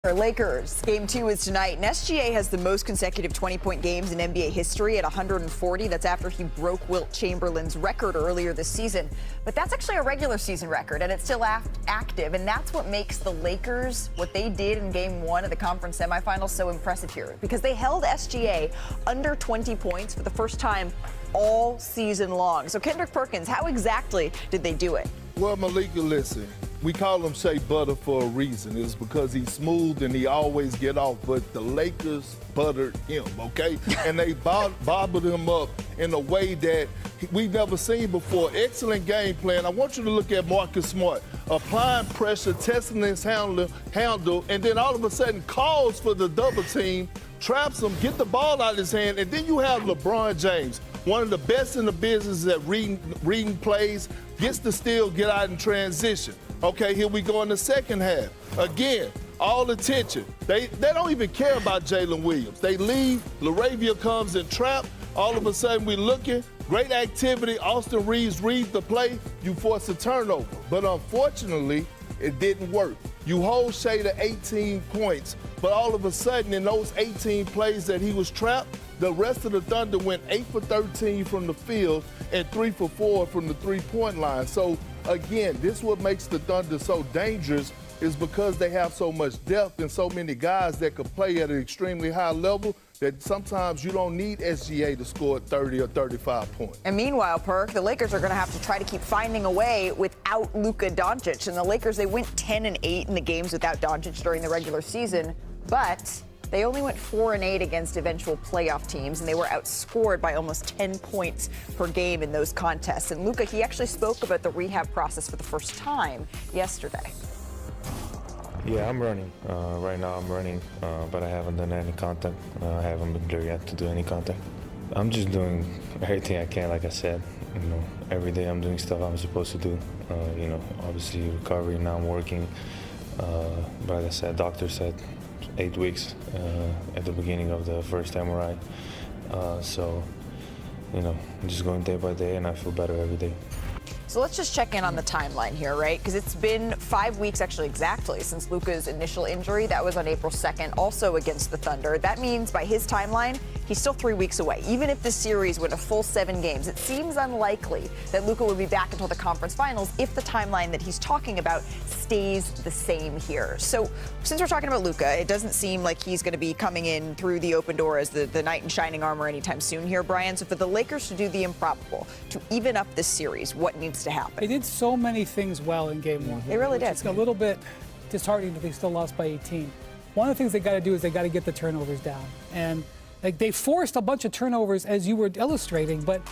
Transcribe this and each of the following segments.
Lakers. Game 2 is tonight, and SGA has the most consecutive 20-point games in NBA history at 140. That's after he broke Wilt Chamberlain's record earlier this season. But that's actually a regular season record, and it's still active, and that's what makes the Lakers, what they did in Game 1 of the conference semifinals, so impressive here. Because they held SGA under 20 points for the first time all season long. So, Kendrick Perkins, how exactly did they do it? Well, Malika, listen, we call him Shea Butter for a reason. It's because he's smooth and he always get off, but the Lakers buttered him, okay? And they bobbled him up in a way that we've never seen before. Excellent game plan. I want you to look at Marcus Smart. Applying pressure, testing his handle, and then all of a sudden calls for the double team, traps him, get the ball out of his hand, and then you have LeBron James, one of the best in the business at reading plays, gets the steal, get out in transition. Okay, here we go in the second half. Again, all attention. They don't even care about Jalen Williams. They leave, LaRavia comes and trap. All of a sudden we looking, great activity. Austin Reaves reads the play, you force a turnover. But unfortunately, it didn't work. You hold Shea to 18 points, but all of a sudden in those 18 plays that he was trapped, the rest of the Thunder went 8 for 13 from the field and 3 for 4 from the three-point line. So again, this is what makes the Thunder so dangerous, is because they have so much depth and so many guys that could play at an extremely high level that sometimes you don't need SGA to score 30 or 35 points. And meanwhile, Perk, the Lakers are going to have to try to keep finding a way without Luka Doncic. And the Lakers, they went 10-8 in the games without Doncic during the regular season, but they only went 4-8 against eventual playoff teams, and they were outscored by almost 10 points per game in those contests. And Luka, he actually spoke about the rehab process for the first time yesterday. Yeah, I'm running. Right now I'm running, but I haven't done any contact. I haven't been there yet to do any contact. I'm just doing everything I can, like I said. Every day I'm doing stuff I'm supposed to do. Obviously recovery, now I'm working. But like I said, doctor said 8 weeks at the beginning of the first MRI. I'm just going day by day, and I feel better every day. So let's just check in on the timeline here, right? Because it's been 5 weeks, actually exactly, since Luka's initial injury. That was on April 2nd, also against the Thunder. That means by his timeline, he's still 3 weeks away. Even if the series went a full 7 games, it seems unlikely that Luka would be back until the conference finals if the timeline that he's talking about stays the same here. So since we're talking about Luka, it doesn't seem like he's going to be coming in through the open door as the knight in shining armor anytime soon here, Brian. So for the Lakers to do the improbable, to even up this series, what needs to happen? They did so many things well in Game 1. They really did. It's a little bit disheartening that they still lost by 18. One of the things they got to do is they got to get the turnovers down. And they forced a bunch of turnovers, as you were illustrating, but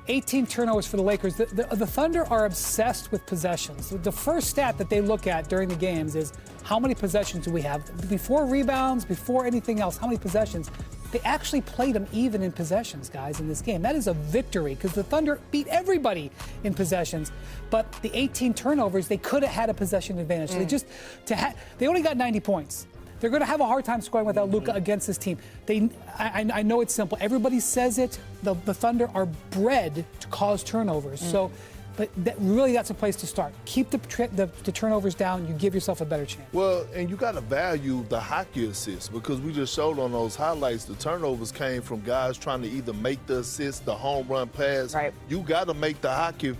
18 turnovers for the Lakers. The Thunder are obsessed with possessions. The first stat that they look at during the games is how many possessions do we have? Before rebounds, before anything else, how many possessions? They actually played them even in possessions, guys, in this game. That is a victory because the Thunder beat everybody in possessions. But the 18 turnovers, they could have had a possession advantage. They only got 90 points. They're going to have a hard time scoring without Luka against this team. I know it's simple. Everybody says it. The Thunder are bred to cause turnovers. But that's a place to start. Keep the turnovers down. You give yourself a better chance. Well, and you got to value the hockey assist, because we just showed on those highlights the turnovers came from guys trying to either make the assist, the home run pass. Right. You got to make the hockey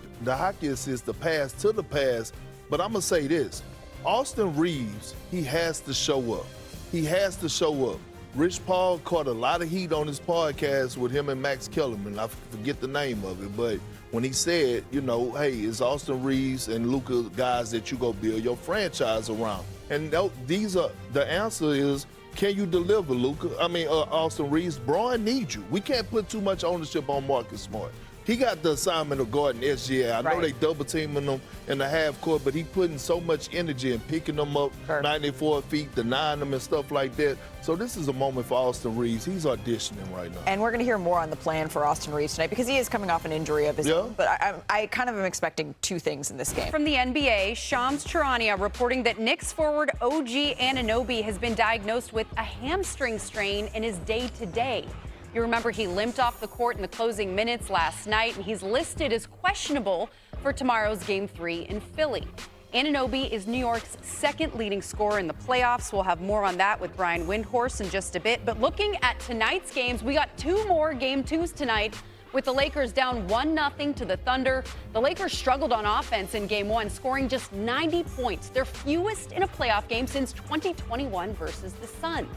assist, the pass to the pass. But I'm going to say this. Austin Reaves, he has to show up. He has to show up. Rich Paul caught a lot of heat on his podcast with him and Max Kellerman. I forget the name of it, but when he said, hey, it's Austin Reaves and Luka guys that you go build your franchise around. And the answer is, can you deliver, Luka? Austin Reaves. Brian needs you. We can't put too much ownership on Marcus Smart. He got the assignment of guarding SGA. I know they double teaming him in the half court, but he putting so much energy in picking them up 94 feet, denying them and stuff like that. So this is a moment for Austin Reaves. He's auditioning right now. And we're going to hear more on the plan for Austin Reaves tonight because he is coming off an injury of his own. But I kind of am expecting 2 things in this game. From the NBA, Shams Charania reporting that Knicks forward OG Anunoby has been diagnosed with a hamstring strain in his day-to-day. You remember he limped off the court in the closing minutes last night, and he's listed as questionable for tomorrow's Game 3 in Philly. Anunoby is New York's second leading scorer in the playoffs. We'll have more on that with Brian Windhorst in just a bit. But looking at tonight's games, we got 2 more game 2s tonight. With the Lakers down 1-0 to the Thunder, the Lakers struggled on offense in Game 1, scoring just 90 points, their fewest in a playoff game since 2021 versus the Suns.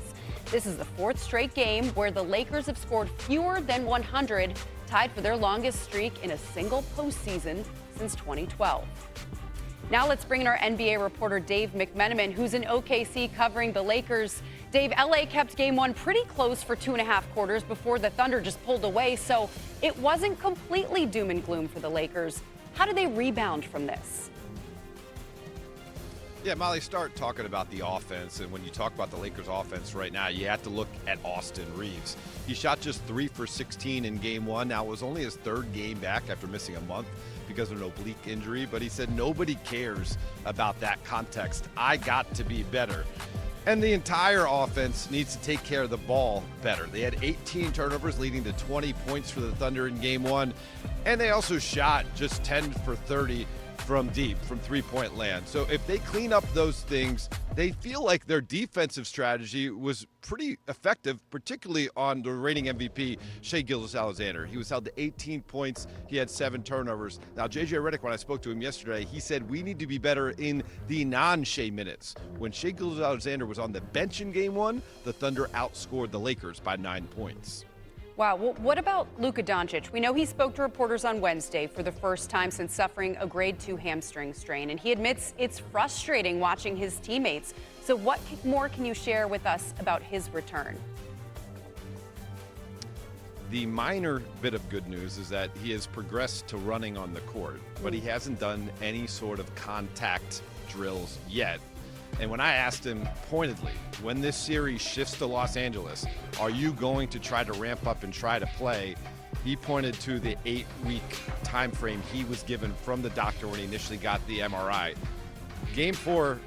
This is the 4th straight game where the Lakers have scored fewer than 100, tied for their longest streak in a single postseason since 2012. Now let's bring in our NBA reporter Dave McMenamin, who's in OKC covering the Lakers. Dave, LA kept Game 1 pretty close for 2.5 quarters before the Thunder just pulled away, so it wasn't completely doom and gloom for the Lakers. How do they rebound from this? Yeah, Molly, start talking about the offense, and when you talk about the Lakers offense right now, you have to look at Austin Reaves. He shot just 3 for 16 in Game 1. Now, it was only his 3rd game back after missing a month because of an oblique injury, but he said nobody cares about that context. I got to be better. And the entire offense needs to take care of the ball better. They had 18 turnovers, leading to 20 points for the Thunder in Game 1. And they also shot just 10 for 30 from deep, from three-point land. So if they clean up those things, they feel like their defensive strategy was pretty effective, particularly on the reigning MVP, Shai Gilgeous-Alexander. He was held to 18 points. He had 7 turnovers. Now, J.J. Redick, when I spoke to him yesterday, he said we need to be better in the non-Shai minutes. When Shai Gilgeous-Alexander was on the bench in Game 1, the Thunder outscored the Lakers by 9 points. Wow. Well, what about Luka Doncic? We know he spoke to reporters on Wednesday for the first time since suffering a grade 2 hamstring strain, and he admits it's frustrating watching his teammates. So what more can you share with us about his return? The minor bit of good news is that he has progressed to running on the court, but he hasn't done any sort of contact drills yet. And when I asked him pointedly, when this series shifts to Los Angeles, are you going to try to ramp up and try to play? He pointed to the 8-week time frame he was given from the doctor when he initially got the MRI. Game 4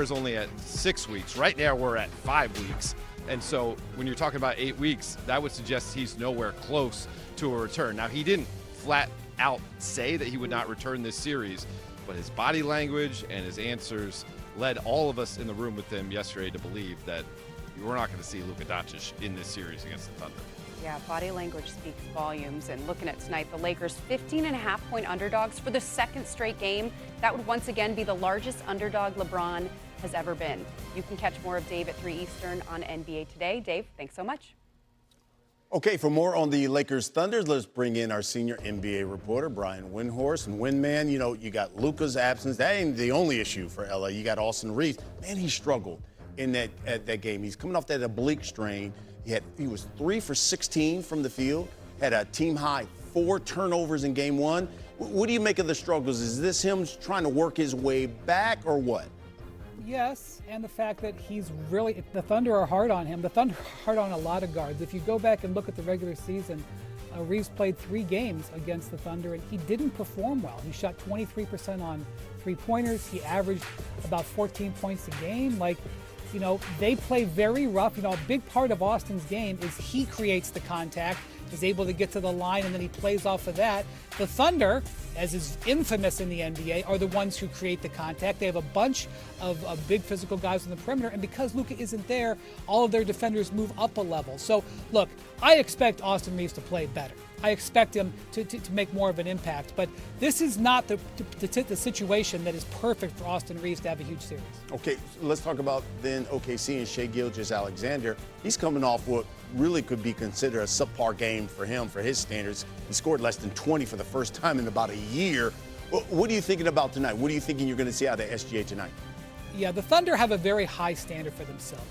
is only at 6 weeks. Right now we're at 5 weeks. And so when you're talking about 8 weeks, that would suggest he's nowhere close to a return. Now, he didn't flat out say that he would not return this series, but his body language and his answers led all of us in the room with him yesterday to believe that we're not going to see Luka Doncic in this series against the Thunder. Yeah, body language speaks volumes. And looking at tonight, the Lakers 15.5-point underdogs for the 2nd straight game. That would once again be the largest underdog LeBron has ever been. You can catch more of Dave at 3 Eastern on NBA Today. Dave, thanks so much. Okay, for more on the Lakers Thunders, let's bring in our senior NBA reporter, Brian Windhorst. And Windman, you know, you got Luka's absence. That ain't the only issue for LA. You got Austin Reaves. Man, he struggled in that game. He's coming off that oblique strain. He was 3 for 16 from the field, had a team high 4 turnovers in Game 1. What do you make of the struggles? Is this him trying to work his way back or what? Yes, and the fact that the Thunder are hard on him. The Thunder are hard on a lot of guards. If you go back and look at the regular season, Reaves played 3 games against the Thunder, and he didn't perform well. He shot 23% on three-pointers. He averaged about 14 points a game. They play very rough. A big part of Austin's game is he creates the contact, is able to get to the line, and then he plays off of that. The Thunder, as is infamous in the NBA, are the ones who create the contact. They have a bunch of big physical guys on the perimeter, and because Luka isn't there, all of their defenders move up a level. So, look, I expect Austin Reaves to play better. I expect him to make more of an impact. But this is not the situation that is perfect for Austin Reaves to have a huge series. Okay, so let's talk about then OKC and Shai Gilgeous-Alexander. He's coming off what really could be considered a subpar game for him, for his standards. He scored less than 20 for the first time in about a year. What are you thinking about tonight? What are you thinking you're going to see out of SGA tonight? Yeah, the Thunder have a very high standard for themselves.